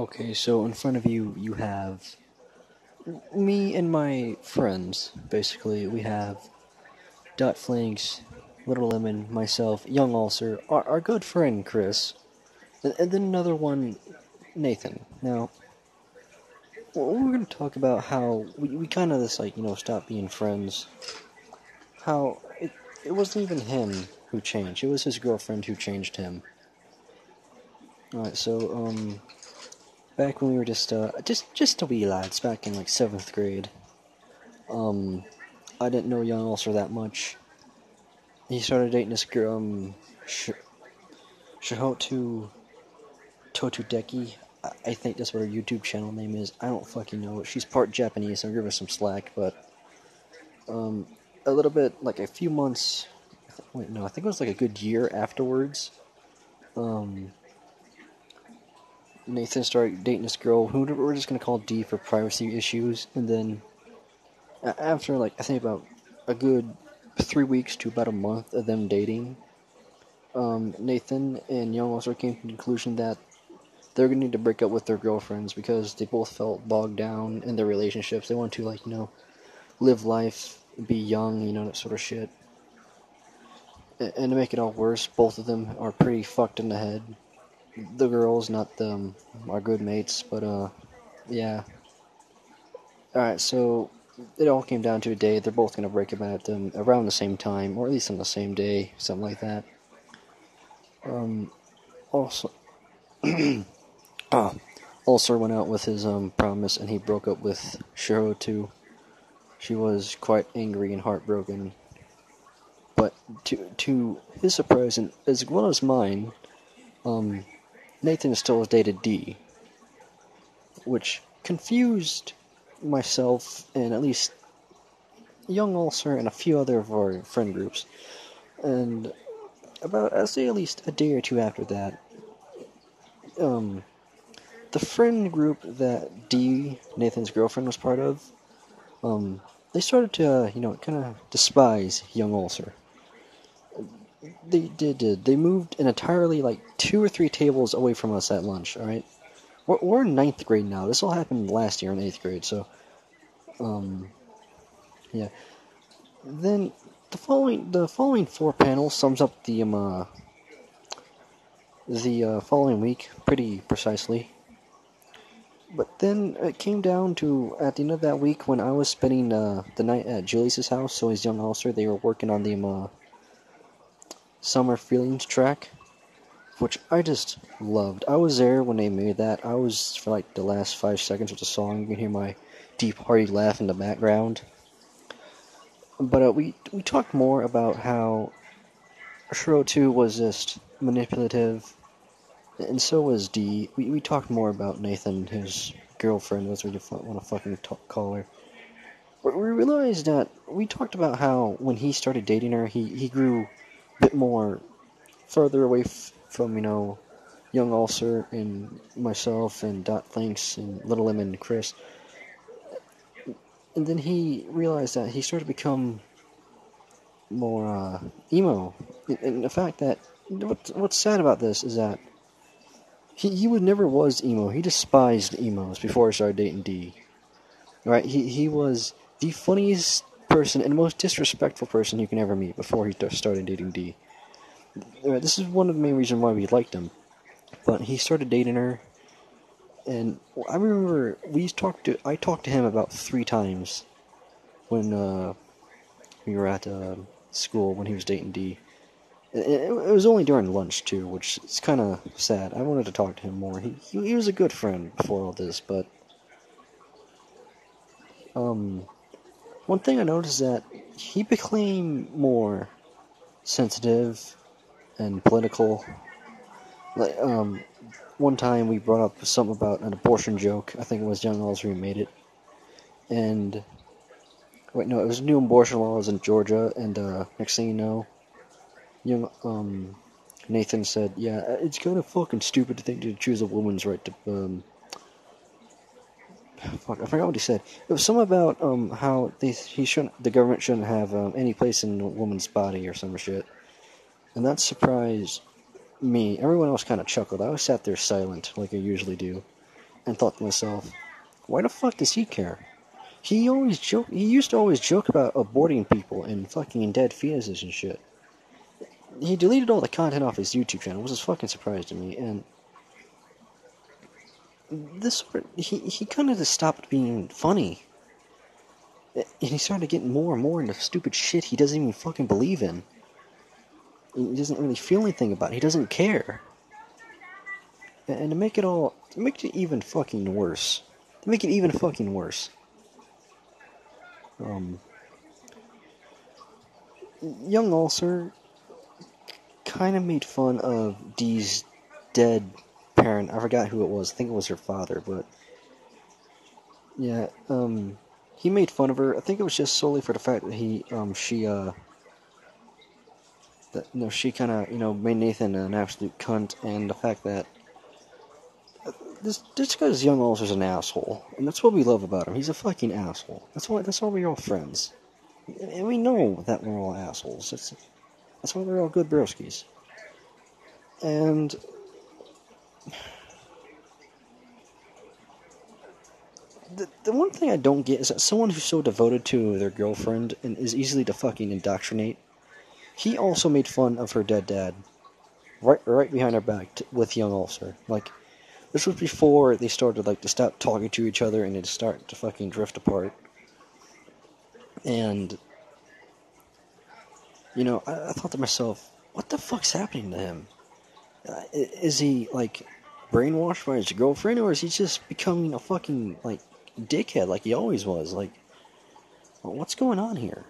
Okay, so in front of you, you have me and my friends. Basically, we have Dot Flanks, Little Lemon, myself, Young Ulcer, our good friend Chris, and then another one, Nathan. Now, we're going to talk about how we kind of just stopped being friends. How it wasn't even him who changed, it was his girlfriend who changed him. Alright, so, back when we were just a wee lads, back in like 7th grade, um, I didn't know Young Ulcer that much. He started dating this girl, Shihotu Totudeki. I think that's what her YouTube channel name is. I don't fucking know. She's part Japanese, so I'll give her some slack, but, a little bit, like a few months, wait, no, I think it was like a good year afterwards, um, Nathan started dating this girl who we're just gonna call D for privacy issues, and then, after, like, I think about a good 3 weeks to about a month of them dating, Nathan and Young also came to the conclusion that they're gonna need to break up with their girlfriends because they both felt bogged down in their relationships. They want to, live life, be young, that sort of shit. And to make it all worse, both of them are pretty fucked in the head. The girls, not them, are good mates, but, yeah. Alright, so it all came down to a day. They're both gonna break up at them around the same time, or at least on the same day, something like that. Also, Ulcer went out with his promise, and he broke up with Shiro too. She was quite angry and heartbroken, but to his surprise, and as well as mine, Nathan still dated D, which confused myself and at least Young Ulcer and a few other of our friend groups. And about, I'd say, at least a day or two after that, um, the friend group that D, Nathan's girlfriend, was part of, they started to, kind of despise Young Ulcer. They did. They moved an entirely, like, 2 or 3 tables away from us at lunch, alright? We're in 9th grade now. This all happened last year in 8th grade, so, yeah. Then, the following 4 panels sums up the following week pretty precisely. But then it came down to, at the end of that week, when I was spending the night at Julius's house, so his young ulcer, they were working on the Summer Feelings track, which I just loved. I was there when they made that. I was, for like the last 5 seconds of the song, you can hear my deep, hearty laugh in the background. But we talked more about how Shiro 2 was just manipulative, and so was D. We talked more about Nathan, his girlfriend, that's what you want to fucking call her. But we realized that we talked about how when he started dating her, he grew a bit more further away from, Young Ulcer and myself and Dot Thanks and Little Lemon and Chris. And then he realized that he started to become more emo. And the fact that what's sad about this is that he never was emo. He despised emos before he started dating D. Right? He was the funniest person and most disrespectful person you can ever meet before he started dating D. Right, this is one of the main reasons why we liked him. But he started dating her, and I remember I talked to him about 3 times when we were at school when he was dating D. It was only during lunch too, which is kind of sad. I wanted to talk to him more. He was a good friend before all this, but one thing I noticed is that he became more sensitive and political. Like one time we brought up something about an abortion joke. I think it was Young Ulcer who made it, and wait, no, it was new abortion laws in Georgia, and next thing you know, young Nathan said, "Yeah, it's kind of fucking stupid to think to choose a woman's right to fuck, I forgot what he said. It was something about how the government shouldn't have any place in a woman's body or some shit, and that surprised me. Everyone else kind of chuckled. I was sat there silent, like I usually do, and thought to myself, why the fuck does he care? He used to always joke about aborting people and fucking dead fetuses and shit. He deleted all the content off his YouTube channel, which was fucking surprise to me, and he kind of just stopped being funny. And he started getting more and more into stupid shit he doesn't even fucking believe in. He doesn't really feel anything about it. He doesn't care. And to make it even fucking worse. Young Ulcer kind of made fun of Dee's dead parent. I forgot who it was. I think it was her father, but yeah, he made fun of her. I think it was just solely for the fact that she kind of, made Nathan an absolute cunt, and the fact that this guy's Young Ulcer's an asshole, and that's what we love about him. He's a fucking asshole. That's why we're all friends, and we know that we're all assholes. That's why we're all good broskies. And the one thing I don't get is that someone who's so devoted to their girlfriend and is easily to fucking indoctrinate, he also made fun of her dead dad, right behind her back with Young Ulcer. Like, this was before they started to stop talking to each other and they'd start to fucking drift apart. And I thought to myself, what the fuck's happening to him? Is he brainwashed by his girlfriend, or is he just becoming a fucking dickhead like he always was? What's going on here?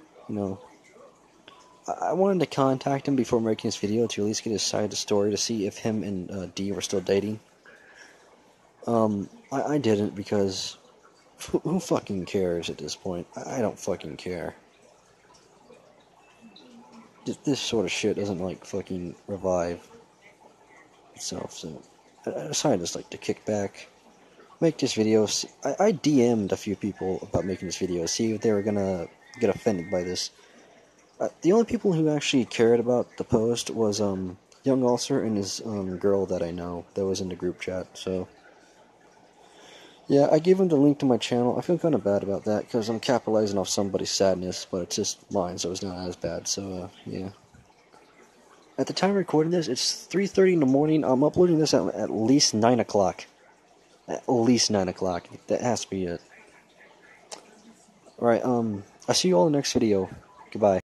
I wanted to contact him before making this video to at least get his side of the story to see if him and Dee were still dating. I didn't because who fucking cares at this point? I don't fucking care. This sort of shit doesn't fucking revive itself, so I decided just to kick back, make this video. I DM'd a few people about making this video, see if they were gonna get offended by this. The only people who actually cared about the post was Young Ulcer and his girl that I know that was in the group chat. So yeah, I gave him the link to my channel. I feel kind of bad about that because I'm capitalizing off somebody's sadness, but it's just mine, so it's not as bad. So yeah. At the time of recording this, it's 3:30 in the morning. I'm uploading this at least 9 o'clock. At least 9 o'clock. That has to be it. Alright, I'll see you all in the next video. Goodbye.